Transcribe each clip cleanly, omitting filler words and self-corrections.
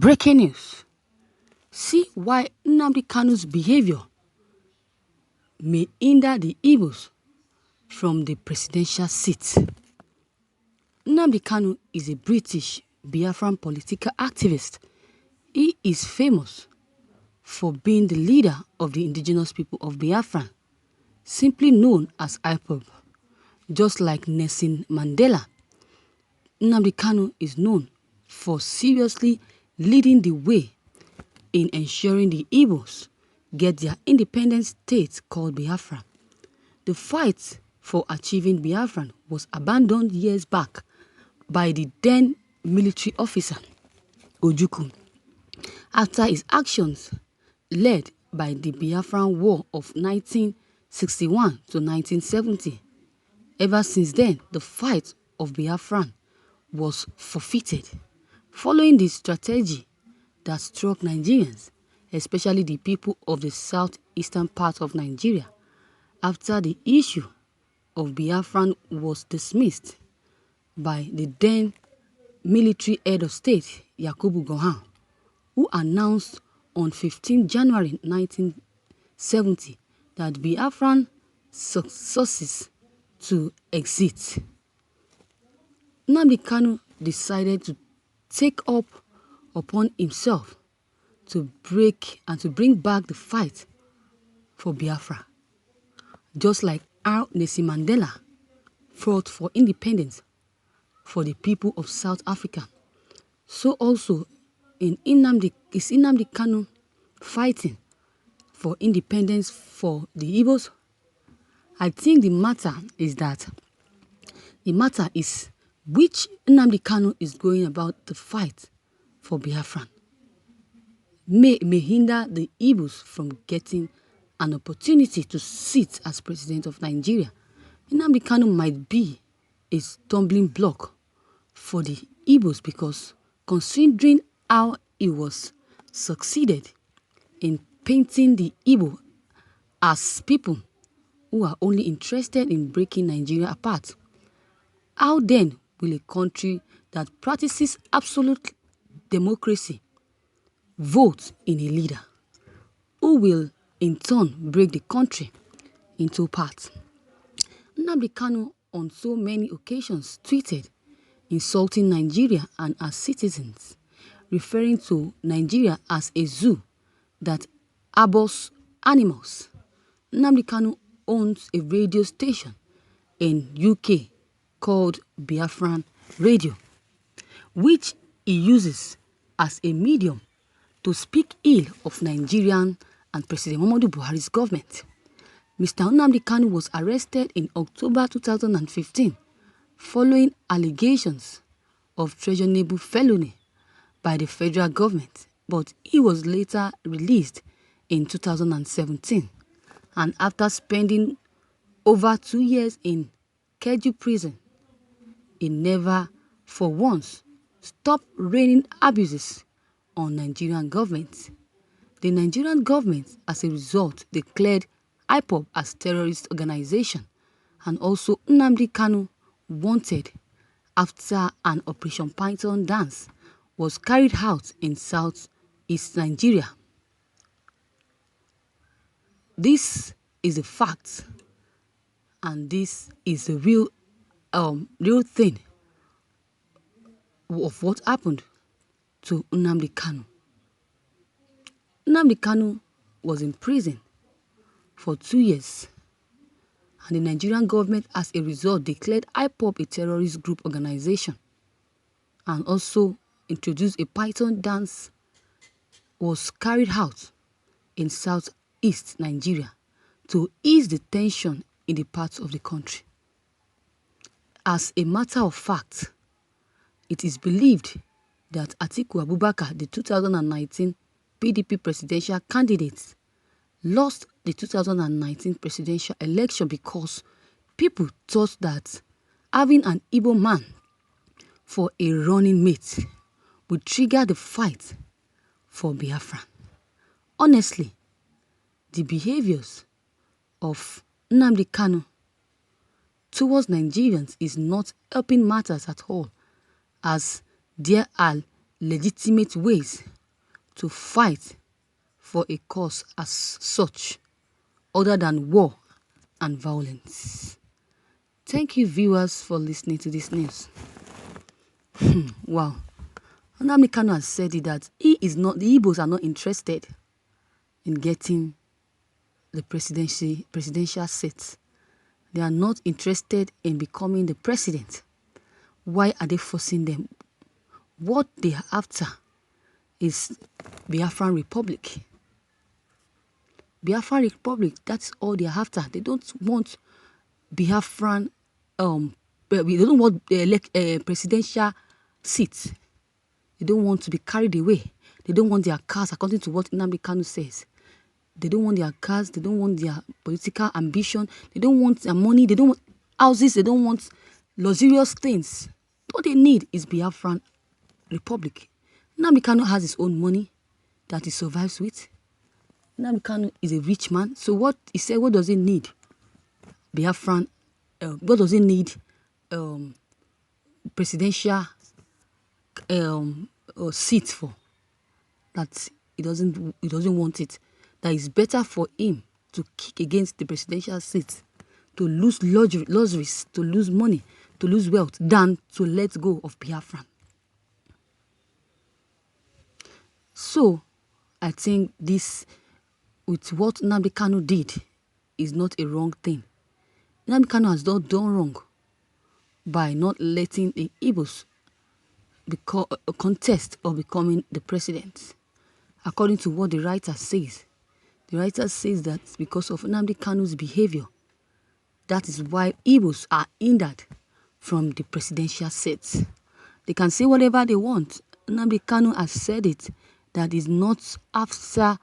Breaking news. See why NNAMDI KANU'S behavior may hinder the IGBOS from the presidential seat. NNAMDI KANU is a British Biafran political activist. He is famous for being the leader of the indigenous people of Biafra, simply known as IPOB. Just like Nelson Mandela, NNAMDI KANU is known for seriously leading the way in ensuring the Igbos get their independent state called Biafra. The fight for achieving Biafra was abandoned years back by the then military officer, Ojukwu, after his actions led by the Biafran War of 1961 to 1970. Ever since then, the fight of Biafra was forfeited, following the strategy that struck Nigerians, especially the people of the southeastern part of Nigeria, after the issue of Biafra was dismissed by the then military head of state, Yakubu Gowon, who announced on 15 January 1970 that Biafran successes to exit. NNAMDI KANU decided to take up upon himself to bring back the fight for Biafra, just like how Nelson Mandela fought for independence for the people of South Africa. So also is NNAMDI KANU fighting for independence for the Igbos? I think the matter is which NNAMDI KANU is going about the fight for Biafra may hinder the Igbos from getting an opportunity to sit as president of Nigeria. NNAMDI KANU might be a stumbling block for the Igbos because considering how he was succeeded in painting the Igbo as people who are only interested in breaking Nigeria apart, how then will a country that practices absolute democracy vote in a leader who will in turn break the country into parts? NNAMDI KANU on so many occasions tweeted insulting Nigeria and our citizens, referring to Nigeria as a zoo that harbors animals. NNAMDI KANU owns a radio station in UK called Biafran Radio, which he uses as a medium to speak ill of Nigerian and President Muhammadu Buhari's government. Mr. NNAMDI KANU was arrested in October 2015 following allegations of treasonable felony by the federal government, but he was later released in 2017, and after spending over 2 years in Keju prison, he never for once stopped raining abuses on Nigerian government. The Nigerian government, as a result, declared IPOB as terrorist organization, and also NNAMDI KANU wanted after an Operation Python dance was carried out in southeast Nigeria. This is a fact, and this is the real thing of what happened to NNAMDI KANU. NNAMDI KANU was in prison for 2 years, and the Nigerian government, as a result, declared IPOB a terrorist group organization, and also introduced a Python dance was carried out in southeast Nigeria to ease the tension in the parts of the country. As a matter of fact, it is believed that Atiku Abubakar, the 2019 PDP presidential candidate, lost the 2019 presidential election because people thought that having an Igbo man for a running mate would trigger the fight for Biafra. Honestly, the behaviors of NNAMDI KANU towards Nigerians is not helping matters at all, as there are legitimate ways to fight for a cause as such, other than war and violence. Thank you, viewers, for listening to this news. Wow. NNAMDI KANU has said it that the Igbos are not interested in getting the presidential seat. They are not interested in becoming the president. Why are they forcing them? What they are after is Biafran Republic. Biafran Republic, that's all they are after. They don't want Biafran, they don't want presidential seats. They don't want to be carried away. They don't want their cars, according to what NNAMDI KANU says. They don't want their cars. They don't want their political ambition. They don't want their money. They don't want houses. They don't want luxurious things. What they need is Biafran Republic. NNAMDI KANU has his own money that he survives with. NNAMDI KANU is a rich man. So what he said, what does he need? Biafran, what does he need? Presidential seat for? That he doesn't want it. That is better for him to kick against the presidential seat, to lose luxuries, to lose money, to lose wealth, than to let go of Biafran. So, I think this, with what NNAMDI KANU did, is not a wrong thing. NNAMDI KANU has not done wrong by not letting the Igbos contest of becoming the president. According to what the writer says, the writer says that because of NNAMDI KANU's behavior, that is why Igbos are hindered from the presidential seats. They can say whatever they want. NNAMDI KANU has said it, that is not after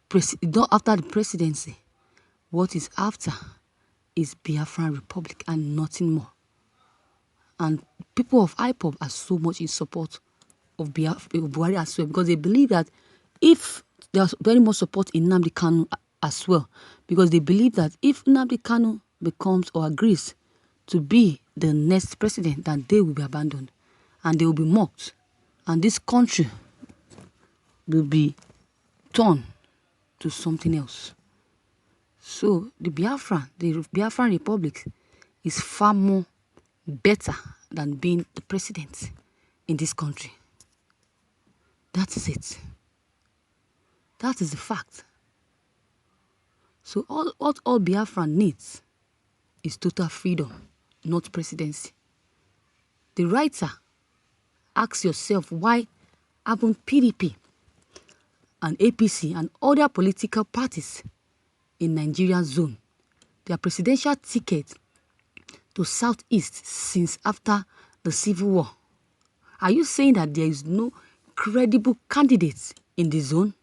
the presidency. What is after is Biafran Republic and nothing more. And people of IPOB are so much in support of Buhari as well, because they believe that if there's very much support in NNAMDI KANU as well, because they believe that if NNAMDI KANU becomes or agrees to be the next president, then they will be abandoned and they will be mocked, and this country will be turned to something else. So the Biafran Republic is far more better than being the president in this country. That is it. That is the fact. So what all Biafran needs is total freedom, not presidency. The writer asks yourself, why haven't PDP and APC and other political parties in Nigerian zone their presidential ticket to Southeast since after the Civil War? Are you saying that there is no credible candidates in the zone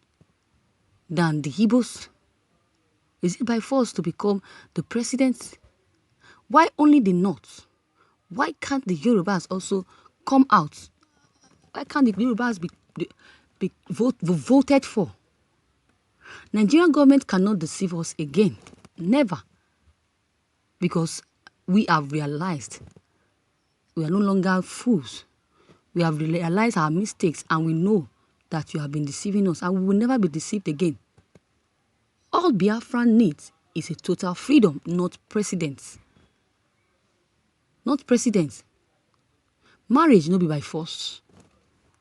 than the Igbos? Is it by force to become the president? Why only the North? Why can't the Yorubas also come out? Why can't the Yorubas be voted for? Nigerian government cannot deceive us again. Never. Because we have realized we are no longer fools. We have realized our mistakes and we know that you have been deceiving us, and we will never be deceived again. All Biafran needs is a total freedom, not presidents. Not presidents. Marriage no be by force.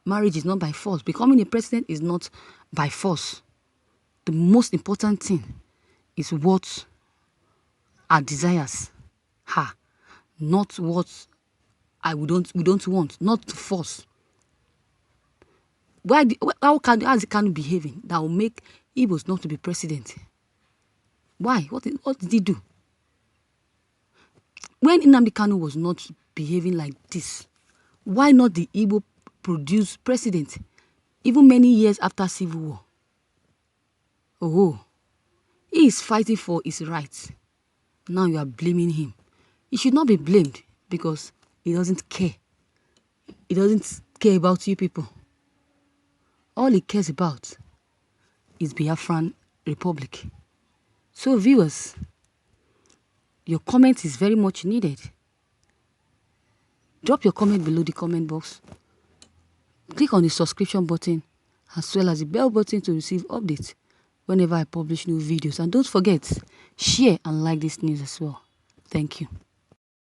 Marriage is not by force. Becoming a president is not by force. The most important thing is what our desires are, not what we don't want, not to force. How is the KANU behaving that will make Igbos not to be president? Why? What did he do? When NNAMDI KANU was not behaving like this, why not the Igbo produce president even many years after Civil War? Oh, he is fighting for his rights. Now you are blaming him. He should not be blamed because he doesn't care. He doesn't care about you people. All he cares about is Biafran Republic. So viewers, your comment is very much needed. Drop your comment below the comment box. Click on the subscription button as well as the bell button to receive updates whenever I publish new videos. And don't forget, share and like this news as well. Thank you.